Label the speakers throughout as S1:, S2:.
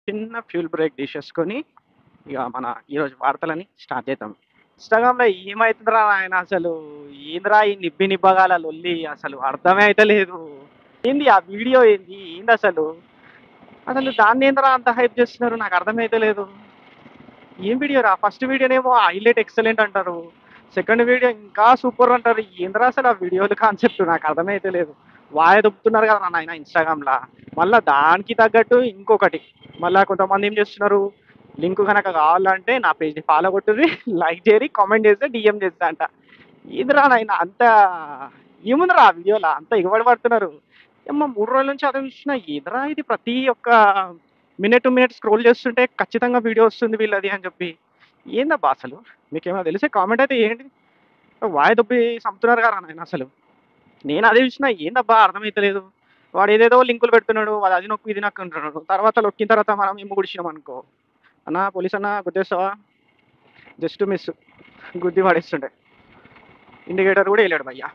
S1: చిన్న fuel break తీసేసుకొని ఇక మన ఈరోజు వార్తలని స్టార్ట్ చేద్దాం. ఇన్స్టాగ్రామ్లో ఏమవుతుందిరా ఆయన అసలు, ఏందిరా ఈ నిబ్బి నిబ్బగాల లొల్లి, అసలు అర్థమే అయితే లేదు. ఏంది ఆ వీడియో, ఏంది ఏంది అసలు, అసలు దాన్ని ఏందిరా అంత హైప్ చేస్తున్నారు, నాకు అర్థమైతే లేదు. ఏం వీడియో రా? ఫస్ట్ వీడియోనేమో హైలైట్ ఎక్సలెంట్ అంటారు, సెకండ్ వీడియో ఇంకా సూపర్ అంటారు. ఏందిరా అసలు ఆ వీడియోలు కాన్సెప్ట్, నాకు అర్థమైతే లేదు. వాయ దొబ్బుతున్నారు కదా నాయన ఇన్స్టాగ్రామ్లో. మళ్ళీ దానికి తగ్గట్టు ఇంకొకటి, మళ్ళీ కొంతమంది ఏం చేస్తున్నారు, లింక్ కనుక కావాలంటే నా పేజ్ని ఫాలో కొట్టుర్రి, లైక్ చేయరి, కామెంట్ చేస్తే డిఎం చేస్తా అంట. ఏందిరా నాయన అంత ఏముందిరా ఆ వీడియోలో అంత ఎగబడి పడుతున్నారు. ఏమో 3 రోజుల నుంచి అదే చూసిన, ఏందిరా ఇది ప్రతి ఒక్క మినిట్ టు మినిట్ స్క్రోల్ చేస్తుంటే ఖచ్చితంగా వీడియో వస్తుంది వీళ్ళది అని చెప్పి. ఏందబ్బా అసలు, మీకేమైనా తెలిసే కామెంట్ అయితే ఏంటి. వాయ దొబ్బి చంపుతున్నారు కదా నాయన అసలు. నేను అదే చూసిన, ఏందబ్బా అర్థమైతలేదు. వాడు ఏదేదో లింకులు పెడుతున్నాడు, వాడు అది నొక్కు ఇది నొక్కు అంటున్నాడు. తర్వాత నొక్కిన తర్వాత మనం ఏమో గుడిచినాం అనుకో, అన్నా పోలీస్ అన్నా గుద్దేస్తావా, జస్ట్ మిస్, గుద్ది పడేస్తుండే, ఇండికేటర్ కూడా వేయలేడు భయ్యా.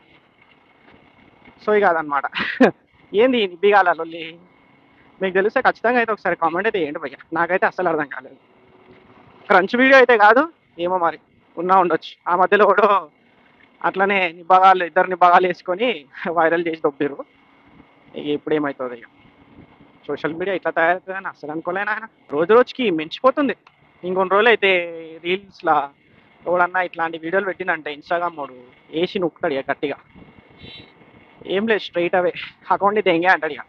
S1: సో ఇక అదనమాట. ఏంది ఈ నిబ్బిగాల లొల్లి, మీకు తెలిస్తే ఖచ్చితంగా అయితే ఒకసారి కామెంట్ అయితే వేయండి భయ్యా, నాకైతే అస్సలు అర్థం కాలేదు. క్రంచ్ వీడియో అయితే కాదు, ఏమో మరి ఉన్నా ఉండొచ్చు. ఆ మధ్యలో కూడా అట్లనే నిబ్బగాలు, ఇద్దరు నిబ్బగాలు వేసుకొని వైరల్ చేసి దొబ్బిరు. ఇక ఇప్పుడు ఏమవుతుంది ఇక, సోషల్ మీడియా ఇట్లా తయారవుతుందని అసలు అనుకోలేను ఆయన. రోజు రోజుకి మించిపోతుంది. ఇంకొన్ని రోజులు అయితే రీల్స్లా ఎవడన్నా ఇట్లాంటి వీడియోలు పెట్టిందంటే ఇన్స్టాగ్రామ్ వాడు వేసి నొక్కుతాడు ఇక గట్టిగా. ఏం లేదు, స్ట్రైట్ అవే అకౌంట్ని దెంగే అంటాడు ఇక.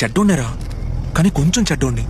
S2: చెడ్డోండేరా, కానీ కొంచెం చెడ్డోండి.